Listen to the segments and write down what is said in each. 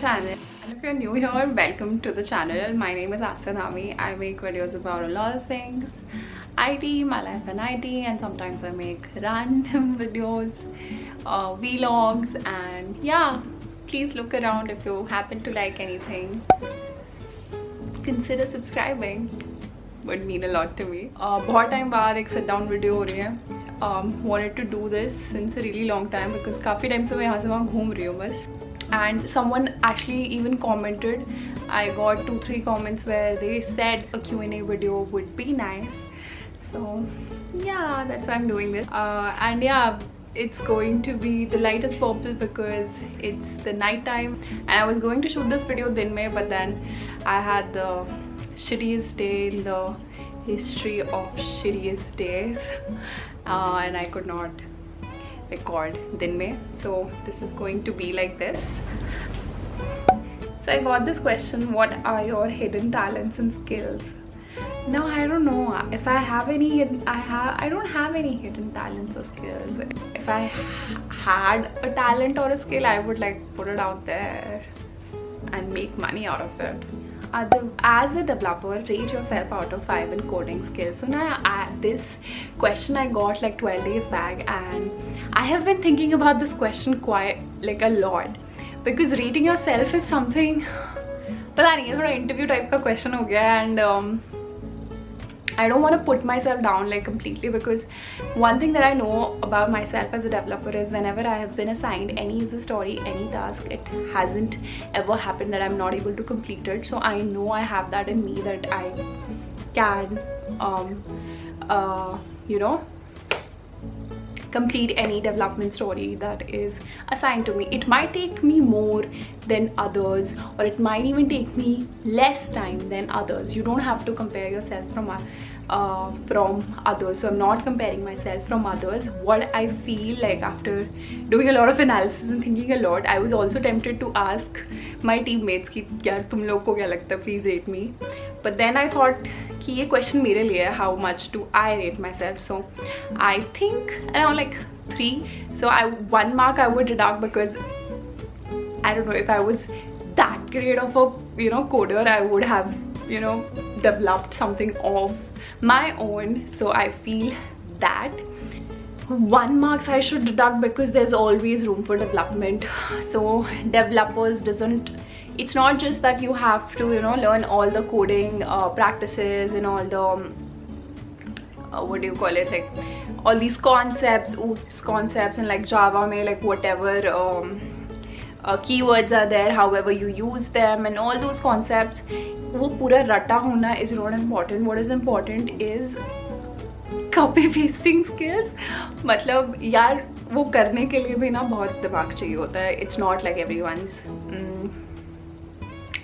channel, and if you're new here, welcome to the channel. My name is Asanami. I make videos about a lot of things, IT, my life in IT, and sometimes I make random videos, vlogs, and yeah, please look around. If you happen to like anything, consider subscribing. Would mean a lot to me. बहुत time बाद एक sit down video हो रही है. Wanted to do this since a really long time because काफ़ी time से मैं यहाँ से वहाँ घूम रही हूँ बस. And someone actually even commented. I got 2-3 comments where they said a Q&A video would be nice. So yeah, that's why I'm doing this. And yeah, it's going to be the lightest purple because it's the night time, and I was going to shoot this video din mein, but then I had the shittiest day in the history of shittiest days, and I could not record din mein, so this is going to be like this. So I got this question: what are your hidden talents and skills? Now I don't know if I have any. I don't have any hidden talents or skills. If I had a talent or a skill, I would like put it out there and make money out of it. As a developer, rate yourself out of 5 in coding skills. So now this question I got like 12 days back, and I have been thinking about this question quite like a lot because rating yourself is something, पता नहीं है, थोड़ा interview type का question हो गया, and I don't want to put myself down like completely, because one thing that I know about myself as a developer is whenever I have been assigned any user story, any task, it hasn't ever happened that I'm not able to complete it. So I know I have that in me, that I can you know, complete any development story that is assigned to me. It might take me more than others, or it might even take me less time than others. You don't have to compare yourself from others. So I'm not comparing myself from others. What I feel like after doing a lot of analysis and thinking a lot, I was also tempted to ask my teammates कि यार तुम लोग को क्या लगता है, please rate me. But then I thought कि ये question मेरे लिए है, how much do I rate myself? So I think around like 3. So 1 mark I would deduct, because I don't know, if I was that great of a, you know, coder, I would have, you know, developed something of my own. So I feel that 1 marks I should deduct, because there's always room for development. So developers doesn't, it's not just that you have to, you know, learn all the coding practices and all the what do you call it, like all these concepts and like Java mein, like whatever keywords are there, however you use them, and all those concepts, wo pura rata hona is not important. What is important is copy pasting skills. मतलब यार वो करने के लिए भी ना बहुत दिमाग चाहिए होता है. It's not like everyone's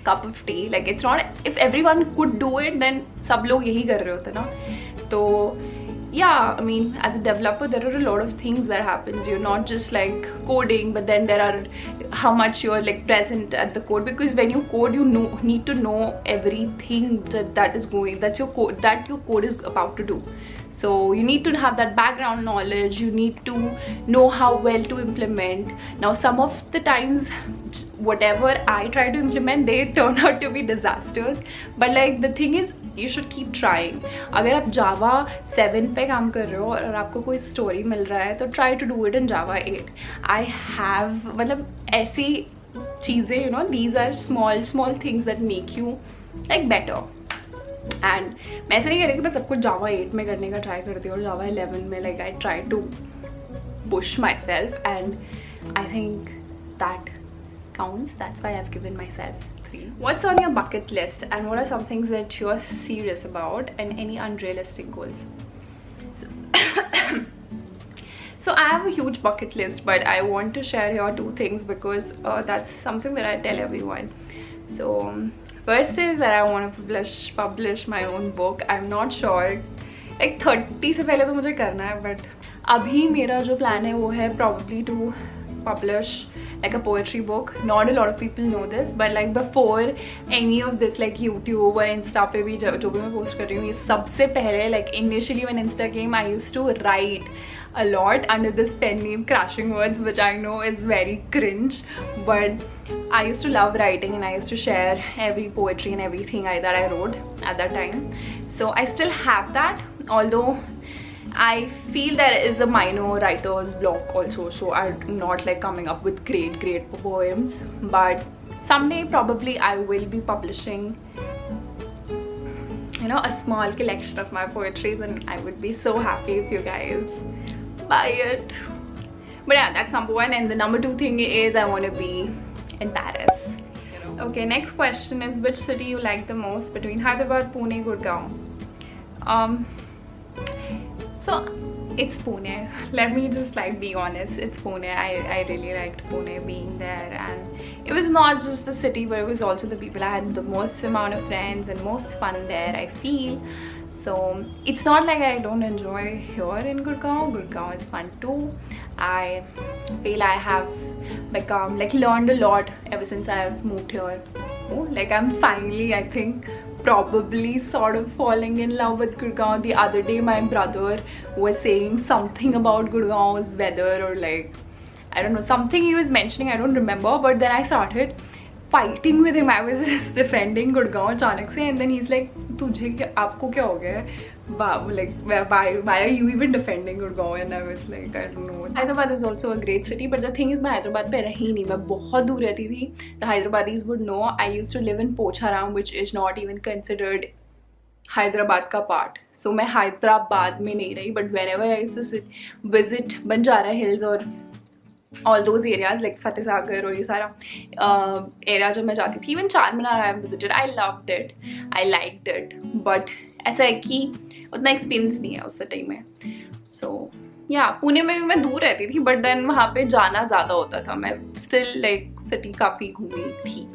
cup of tea. Like it's not, if everyone could do it, then सब लोग यही कर रहे होते ना. तो yeah, I mean, as a developer, there are a lot of things that happens. You're not just like coding, but then there are how much you're like present at the code, because when you code, you need to know everything that is going, that your code is about to do. So you need to have that background knowledge. You need to know how well to implement. Now some of the times whatever I try to implement, they turn out to be disasters, but like the thing is, you should keep trying. अगर आप Java 7 पे काम कर रहे हो और आपको कोई story मिल रहा है, तो try to do it in Java 8. I have, मतलब ऐसी चीज़ें, you know, these are small things that make you like better. And मैं ऐसे नहीं कह रही कि मैं सब कुछ Java 8 में करने का try करती हूँ और Java 11 में like I try to push myself, and I think that counts. That's why I've given myself 3. What's on your bucket list, and what are some things that you're serious about, and any unrealistic goals? So I have a huge bucket list, but I want to share here 2 things, because that's something that I tell everyone. So first is that I want to publish my own book. I'm not sure, like 30 से पहले तो मुझे करना है, but अभी मेरा जो plan है वो है probably to publish like a poetry book. Not a lot of people know this, but like before any of this, like YouTube or Insta पे भी जो भी मैं post कर रही हूँ, ये सबसे पहले like initially when Insta came, I used to write a lot under this pen name Crashing Words, which I know is very cringe, but I used to love writing and I used to share every poetry and everything that I wrote at that time. So I still have that, although I feel there is a minor writer's block also, so I'm not like coming up with great poems. But someday probably I will be publishing, you know, a small collection of my poetries, and I would be so happy if you guys buy it. But yeah, that's number one. And the number two thing is I want to be in Paris. Okay, next question is, which city you like the most between Hyderabad, Pune, Gurgaon? So it's Pune. Let me just like be honest, it's Pune. I really liked Pune, being there, and it was not just the city, but it was also the people. I had the most amount of friends and most fun there, I feel. So it's not like I don't enjoy here in Gurgaon. Gurgaon is fun too. I feel I have become like learned a lot ever since I've moved here. Like I'm finally, I think, probably sort of falling in love with Gurgaon. The other day my brother was saying something about Gurgaon's weather, or like, I don't know, something he was mentioning, I don't remember, but then I started fighting with him. I was just defending Gurgaon अचानक से, and then he's like, तुझे क्या, आपको क्या हो गया है? Like, why are you even defending Gurgaon? And I was like, I don't know. Hyderabad is also a great city, but the thing is, मैं Hyderabad पे रही नहीं, मैं बहुत दूर रहती थी. The Hyderabadis would know I used to live in Pocharam, which is not even considered Hyderabad का part. So मैं Hyderabad में नहीं रही, but whenever I used to visit Banjara Hills or all those areas like Fateh Sagar और ये सारा area जब मैं जाती थी, even Charminar I visited, I loved it, I liked it, but ऐसा है कि उतना एक्सपीरियंस नहीं है उस टाइम में. सो या पुणे में भी मैं दूर रहती थी, बट देन वहाँ पे जाना ज़्यादा होता था. मैं स्टिल लाइक सिटी काफ़ी घूमी थी.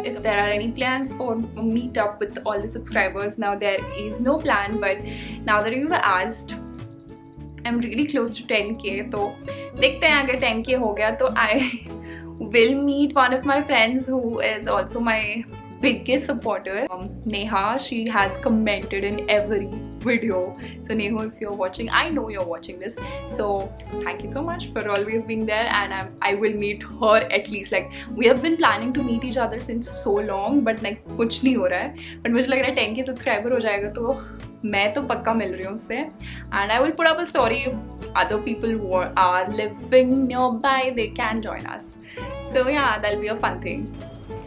If there are any plans for meet up with all the subscribers, now there is no plan, but now that you've asked, I'm really close to 10k, तो देखते हैं अगर 10k हो गया तो I will meet one of my friends who is also my biggest supporter, Neha. She has commented in every video. So Neha, if you're watching, I know you're watching this, so thank you so much for always being there, and I will meet her at least. Like, we have been planning to meet each other since so long, but like कुछ नहीं हो रहा है. But मुझे लग रहा है 10k subscriber हो जाएगा तो मैं तो पक्का मिल रही हूँ उससे, and I will put up a story if other people who are living nearby, they can join us. So yeah, that'll be a fun thing.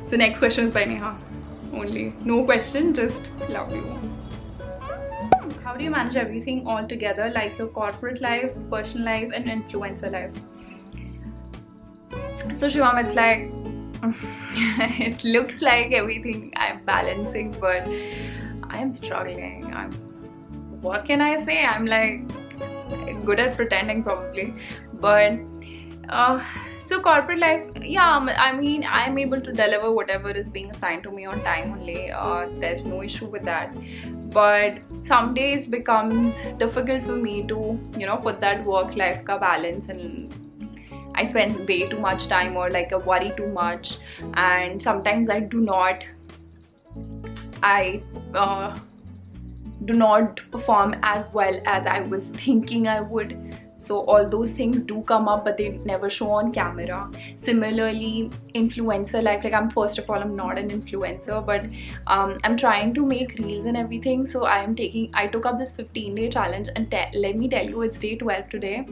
So next question is by Neha only. No question, just love you. How do you manage everything all together, like your corporate life, personal life, and influencer life? So Shivam, it's like it looks like everything I'm balancing, but I'm struggling. What can I say? I'm like good at pretending probably, but so corporate life, yeah, I mean, I'm able to deliver whatever is being assigned to me on time only. There's no issue with that. But some days becomes difficult for me to, you know, put that work-life ka balance, and I spend way too much time, or like I worry too much, and sometimes I do not perform as well as I was thinking I would. So all those things do come up, but they never show on camera. Similarly, influencer life, like first of all, I'm not an influencer, but I'm trying to make reels and everything. So I took up this 15-day challenge, and let me tell you, it's day 12 today,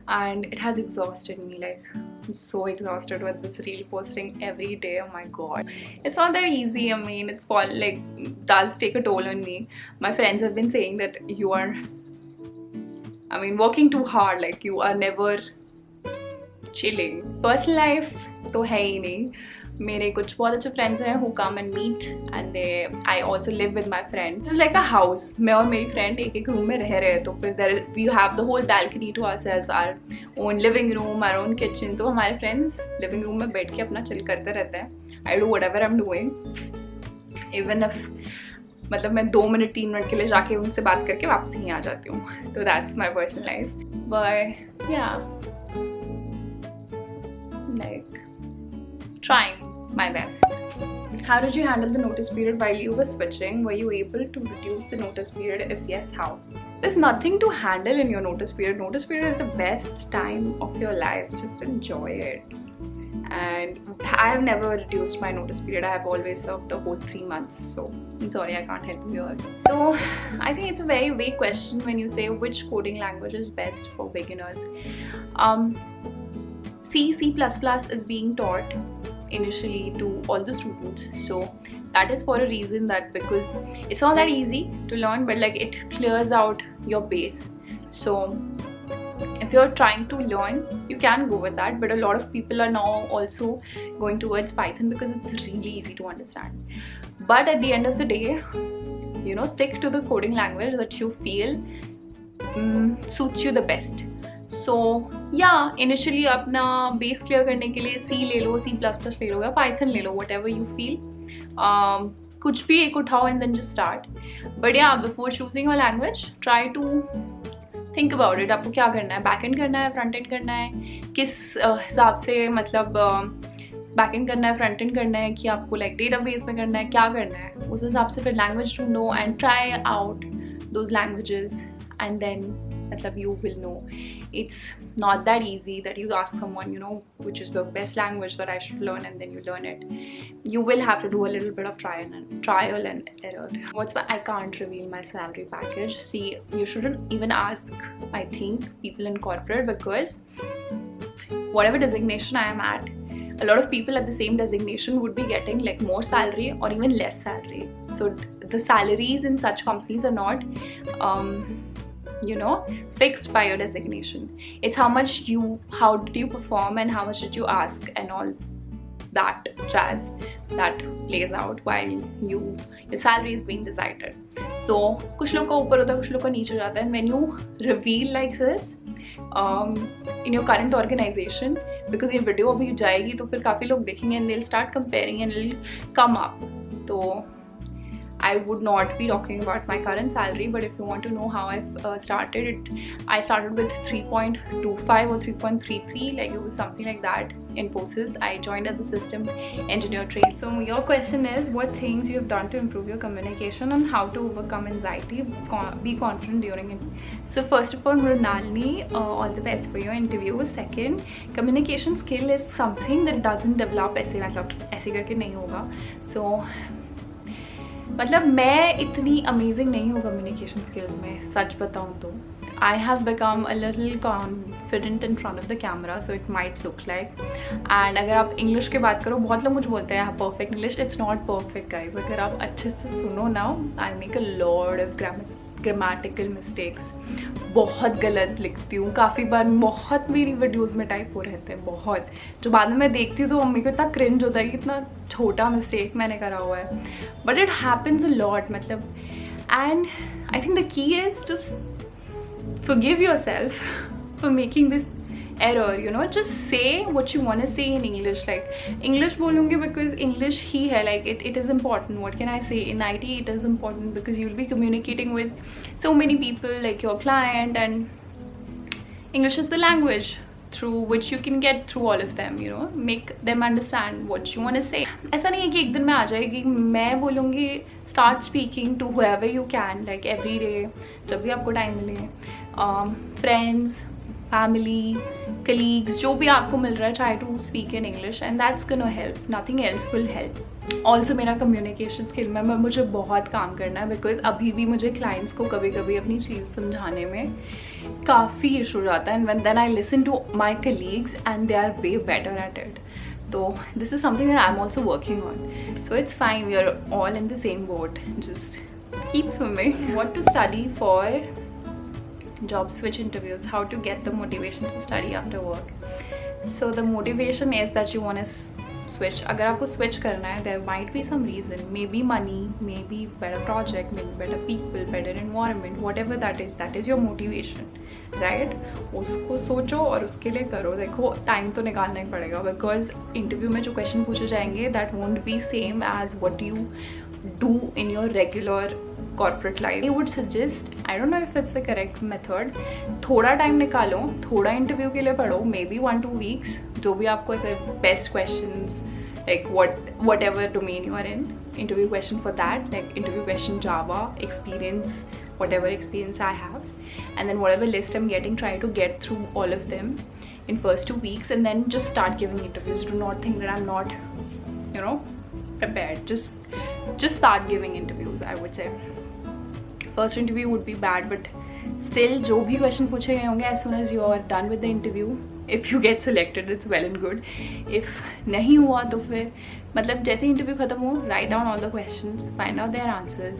and it has exhausted me. Like, I'm so exhausted with this reel posting every day. Oh my god, it's not that easy. I mean, it's does take a toll on me. My friends have been saying that you are, I mean, working too hard, like you are never chilling. Personal life तो है ही नहीं. मेरे कुछ बहुत अच्छे friends हैं who come and meet, and I also live with my friends. It's like a house. मैं और मेरी friend एक room में रह रहे हैं, तो फिर we have the whole balcony to ourselves, our own living room, our own kitchen. तो हमारे friends living room में बैठ के अपना chill करते रहते हैं. I do whatever I'm doing, even if मतलब मैं 2 मिनट 3 मिनट के लिए जाके उनसे बात करके वापस ही आ जाती हूँ. तो that's my personal life. But yeah, like trying my best. How did you handle the notice period while you were switching? Were you able to reduce the notice period? If yes, how? There's nothing to handle in your notice period. Notice period is the best time of your life. Just enjoy it. and I have never reduced my notice period. I have always served the whole 3 months, so I'm sorry, I can't help you here. So I think it's a very vague question when you say which coding language is best for beginners. C++ is being taught initially to all the students, so that is for a reason, that because it's not that easy to learn, but like it clears out your base. So if you're trying to learn, you can go with that, but a lot of people are now also going towards Python because it's really easy to understand. But at the end of the day, you know, stick to the coding language that you feel suits you the best. So yeah, initially अपना base clear करने के लिए C ले लो, C++ ले लो या Python ले लो, whatever you feel. कुछ भी एक उठाओ and then just start. But yeah, before choosing a language, try to think about it. आपको क्या करना है, backend करना है, frontend करना है, किस हिसाब से, मतलब backend करना है, frontend करना है, कि आपको like database में करना है, क्या करना है, उस हिसाब से फिर language to know and try out those languages, and then मतलब you will know. It's not that easy that you ask someone, you know, which is the best language that I should learn, and then you learn it. You will have to do a little bit of trial and error. What's why I can't reveal my salary package? See, you shouldn't even ask, I think, people in corporate, because whatever designation I am at, a lot of people at the same designation would be getting like more salary or even less salary. So the salaries in such companies are not you know, fixed by your designation. It's how did you perform and how much did you ask and all that jazz that plays out while your salary is being decided. So कुछ लोग का ऊपर होता है, कुछ लोग का नीचे जाता है. And when you reveal like this in your current organization, because ये video अभी जाएगी तो फिर काफ़ी लोग देखेंगे and they'll start comparing and it'll come up. तो I would not be talking about my current salary, but if you want to know how I started it, I started with 3.25 or 3.33, like it was something like that in Infosys. I joined as a system engineer trainee. So your question is, what things you have done to improve your communication and how to overcome anxiety, be confident during it. So first of all, Mrinalini, all the best for your interview. Second, communication skill is something that doesn't develop ऐसे करके नहीं होगा. So मतलब मैं इतनी amazing नहीं हूँ communication skills में, सच बताऊँ तो. I have become a little confident in front of the camera, so it might look like. And अगर आप इंग्लिश की बात करो, बहुत लोग मुझे बोलते हैं perfect English. It's not perfect guys. अगर आप अच्छे से सुनो ना, I make a lot of grammatical mistakes. बहुत गलत लिखती हूँ काफ़ी बार. बहुत मेरी वीडियोज़ में टाइप हो रहते हैं, बहुत, जो बाद में मैं देखती हूँ तो मम्मी को इतना क्रिंज होता है कि इतना छोटा मिस्टेक मैंने करा हुआ है. But it happens a lot, मतलब. And I think the key is to forgive yourself for making this error, you know. Just say what you want to say in English. Like English bolungi because English ही है, like it is important. What can I say? In IT it is important because you'll be communicating with so many people, like your client, and English is the language through which you can get through all of them, you know, make them understand what you want to say. ऐसा नहीं है कि एक दिन में आ जाएगी. मैं बोलूँगी start speaking to whoever you can, like every day, जब भी आपको टाइम मिले. Friends, family, colleagues, जो भी आपको मिल रहा है, try to speak in English, and that's gonna help. Nothing else will help. Also मेरा communication skill में मुझे बहुत काम करना है, because अभी भी मुझे clients को कभी कभी अपनी चीज़ समझाने में काफ़ी इशू हो जाता है. And then I listen to my colleagues and they are way better at it. So this is something that I'm also working on. So it's fine, we are all in the same boat. Just keep swimming. What to study for job switch interviews, how to get the motivation to study after work. So the motivation is that you want to switch. अगर आपको switch करना है, there might be some reason, maybe money, maybe better project, maybe better people, better environment, whatever that is your motivation, right? उसको सोचो और उसके लिए करो. देखो टाइम तो निकालना ही पड़ेगा, because इंटरव्यू में जो क्वेश्चन पूछे जाएंगे that won't be same as what you do in your regular corporate life. I would suggest, I don't know if it's the correct method, थोड़ा टाइम निकालो, थोड़ा इंटरव्यू के लिए पढ़ो, maybe 1-2 weeks, जो भी आपको ऐसे best questions, like whatever domain you are in, interview question for that, like interview question Java, experience, whatever experience I have, and then whatever list I'm getting, try to get through all of them. in first 2 weeks and then just start giving interviews. Do not think that I'm not, you know, prepared. Just start giving interviews, I would say. First interview would be bad, but still जो भी question पूछे गए होंगे, as soon as you are done with the interview, if you get selected, it's well and good. If नहीं हुआ तो फिर मतलब जैसे इंटरव्यू खत्म हो, write down all the questions, find out their answers,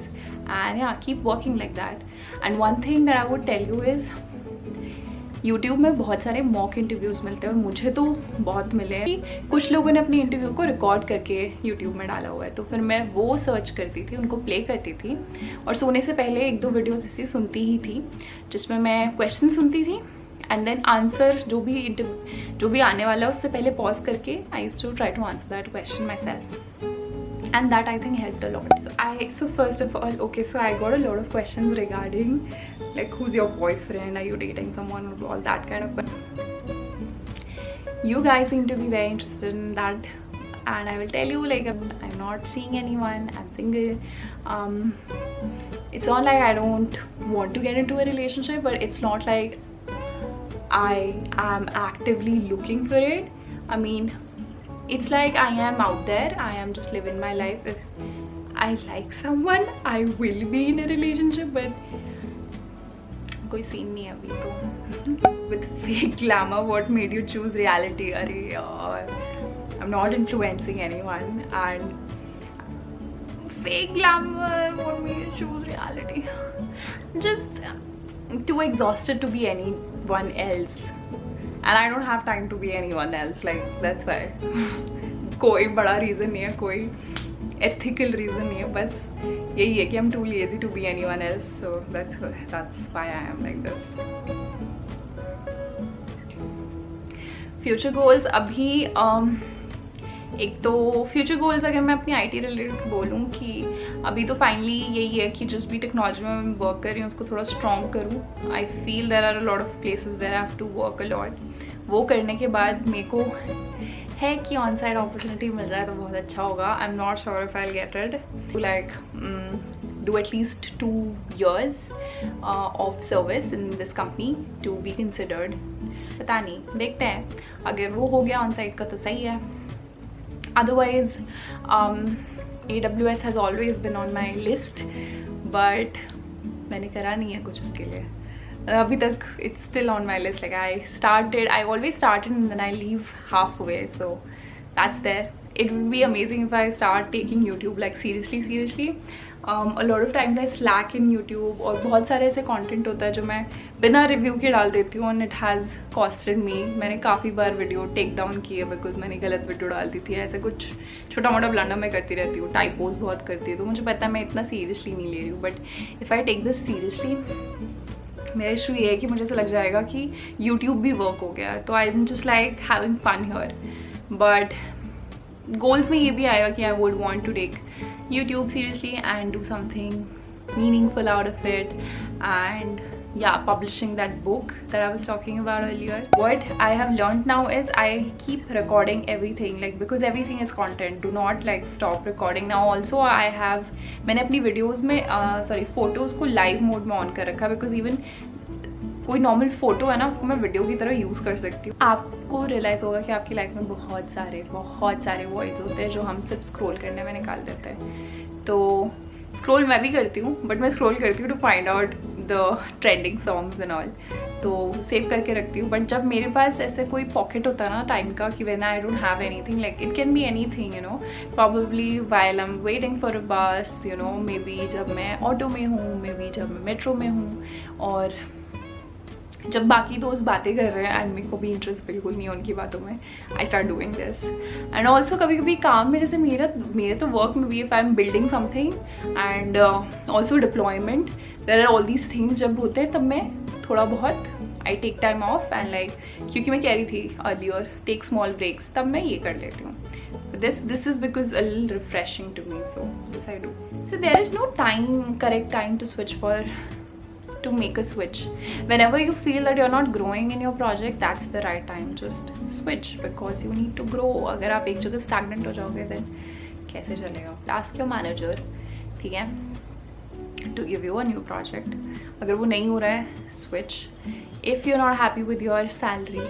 and yeah, keep working like that. And one thing that I would tell you is, YouTube में बहुत सारे मॉक इंटरव्यूज़ मिलते हैं और मुझे तो बहुत मिले हैं। कुछ लोगों ने अपनी इंटरव्यू को रिकॉर्ड करके YouTube में डाला हुआ है, तो फिर मैं वो सर्च करती थी, उनको प्ले करती थी और सोने से पहले 1-2 वीडियोस ऐसी सुनती ही थी जिसमें मैं क्वेश्चन सुनती थी एंड देन आंसर जो भी आने वाला है उससे पहले पॉज करके I used to try to answer that question myself. And that I think helped a lot. So first of all, okay, so I got a lot of questions regarding like who's your boyfriend, are you dating someone, all that kind of. You guys seem to be very interested in that, and I will tell you, like, I'm not seeing anyone, I'm single. It's not like I don't want to get into a relationship, but it's not like I am actively looking for it. I mean, it's like I am out there, I am just living my life. If I like someone, I will be in a relationship, but कोई scene नहीं है अभी तो. With fake glamour, what made you choose reality? अरे यार, I'm not influencing anyone, and fake glamour, what made you choose reality? Just too exhausted to be anyone else. And I don't have time to be anyone else, like that's why. कोई बड़ा reason नहीं है, कोई ethical reason नहीं है, बस यही है कि I'm too lazy to be anyone else, so that's why I am like this. Future goals अभी एक तो फ्यूचर गोल्स अगर मैं अपनी IT रिलेटेड बोलूँ कि अभी तो फाइनली यही है कि जिस भी टेक्नोलॉजी में मैं वर्क कर रही हूँ उसको थोड़ा स्ट्रॉन्ग करूँ. I feel there are a lot of places where I have to work a lot. वो करने के बाद मेरे को है कि ऑन साइड अपॉर्चुनिटी मिल जाए तो बहुत अच्छा होगा. I am not sure if I will get it. Like do at least 2 years of service in this company to be considered. पता नहीं, देखते हैं. अगर वो हो गया ऑन साइड का तो सही है. Otherwise, AWS has always been on my list, but मैंने करा नहीं है कुछ उसके लिए अभी तक. It's still on my list. Like I always started and then I leave halfway, so that's there. It would be amazing if I start taking YouTube like seriously. A lot of times I slack in YouTube और बहुत सारे ऐसे content होता है जो मैं बिना review के डाल देती हूँ and it has costed me. मैंने काफ़ी बार वीडियो टेक डाउन की है बिकॉज मैंने गलत वीडियो डाल दी थी. ऐसे कुछ छोटा मोटा ब्लंडर मैं करती रहती हूँ, टाइपोज बहुत करती हूँ, तो मुझे पता है मैं इतना सीरियसली नहीं ले रही हूँ. But if I take this seriously, मेरा इशू ये है कि मुझे ऐसा लग जाएगा कि YouTube भी वर्क हो गया, तो I am just like having fun here. But goals में ये भी आएगा कि I would want to take YouTube seriously and do something meaningful out of it, and yeah, publishing that book that I was talking about earlier. What I have learned now is I keep recording everything, like because everything is content. Do not like stop recording. Now also I have, मैंने अपनी videos में photos को live mode में on कर रखा, because even कोई normal photo है ना उसको मैं वीडियो की तरह यूज़ कर सकती हूँ. आपको रियलाइज़ होगा कि आपकी लाइफ में बहुत सारे वॉइस होते हैं जो हम सिर्फ स्क्रॉल करने में निकाल देते हैं. तो स्क्रॉल मैं भी करती हूँ, बट मैं स्क्रॉल करती हूँ to find out the trending songs and all, तो सेव करके रखती हूँ. बट जब मेरे पास ऐसे कोई पॉकेट होता है ना टाइम का कि when I don't have anything, like it can be anything, you know, probably while I am waiting for a बस, यू नो, मे बी जब मैं ऑटो में हूँ, मे बी जब मैं मेट्रो में हूँ, और जब बाकी दोस्त बातें कर रहे हैं एंड मेरे को भी इंटरेस्ट बिल्कुल नहीं है उनकी बातों में, I start doing this. And also कभी कभी काम में, जैसे मेरे तो वर्क में भी, if I am building something and also deployment, there are all these things जब होते हैं तब मैं थोड़ा बहुत I take time off and like, क्योंकि मैं कह रही थी अर्लियर टेक स्मॉल ब्रेक्स, तब मैं ये कर लेती हूँ. This is because a little refreshing to me, so this I do. So there is no correct time to make a switch. Whenever you feel that you're not growing in your project, that's the right time. Just switch, because you need to grow. अगर आप एक जगह stagnant हो जाओगे then कैसे चलेगा? Ask your manager, ठीक है, to give you a new project. अगर वो नहीं हो रहा है, switch. If you're not happy with your salary,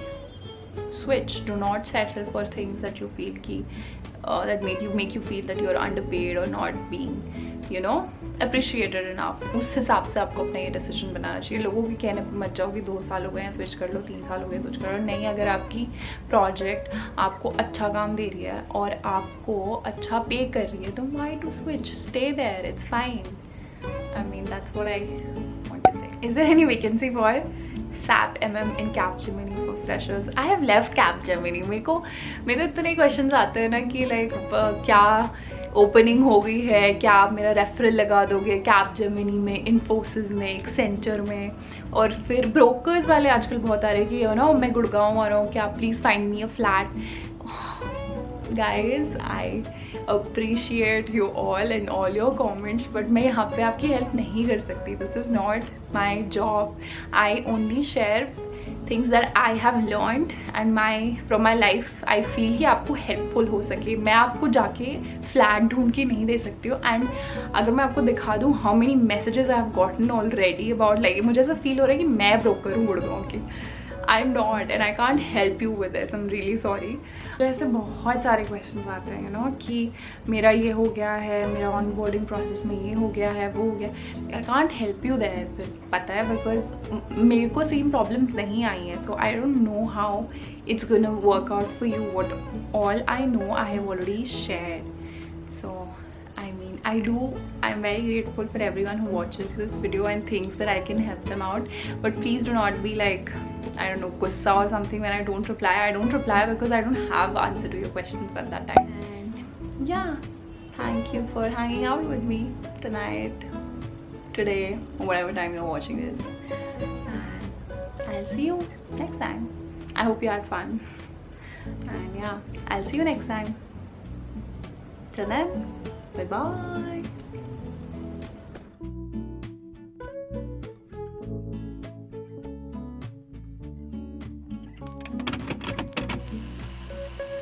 switch. Do not settle for things that you feel ki that make you feel that you are underpaid or not being, you know, appreciated enough. उस हिसाब से आपको अपना ये decision बनाना चाहिए. लोगों के कहने पर मत जाओ कि 2 साल हो गए हैं स्विच कर लो, 3 साल हो गए स्विच कर लो. नहीं, अगर आपकी प्रोजेक्ट आपको अच्छा काम दे रही है और आपको अच्छा पे कर रही है तो why to switch? Stay there, it's fine. I mean, that's what I want to say. Is there any vacancy for SAP MM in Capgemini for freshers? I have left Capgemini. मेरे को इतने क्वेश्चंस आते हैं ना कि like क्या opening हो गई है, क्या आप मेरा रेफरल लगा दोगे Capgemini में, इन्फोसिस में, एक्सेंचर में. और फिर ब्रोकर्स वाले आजकल बहुत आ रहे हैं कि यू नो मैं गुड़गांव आ रहा हूँ, क्या please find me a flat. Guys, I appreciate you all and all your comments, but मैं यहाँ पे आपकी हेल्प नहीं कर सकती. This is not my job. I only share things that I have learned and from my life. I feel कि आपको helpful हो सके. मैं आपको जाके फ्लैट ढूंढ के नहीं दे सकती हूँ. एंड अगर मैं आपको दिखा दूँ how many messages I have gotten already about like मुझे ऐसा फील हो रहा है कि मैं ब्रोकर हूँ गुड़गांव की. I'm not and I can't help you with this. I'm really sorry. तो ऐसे बहुत सारे questions आते हैं, you know, कि मेरा ये हो गया है, मेरा onboarding process में ये हो गया है, वो हो गया. I can't help you there. फिर पता है because मेरे को same problems नहीं आई हैं. So I don't know how it's gonna work out for you. What all I know I have already shared. So I mean, I'm very grateful for everyone who watches this video and thinks that I can help them out. But please do not be like, I don't know, gussa or something when I don't reply. I don't reply because I don't have answer to your questions at that time. And yeah, thank you for hanging out with me tonight, today, or whatever time you're watching this. And I'll see you next time. I hope you had fun. And yeah, I'll see you next time. Till then, bye bye.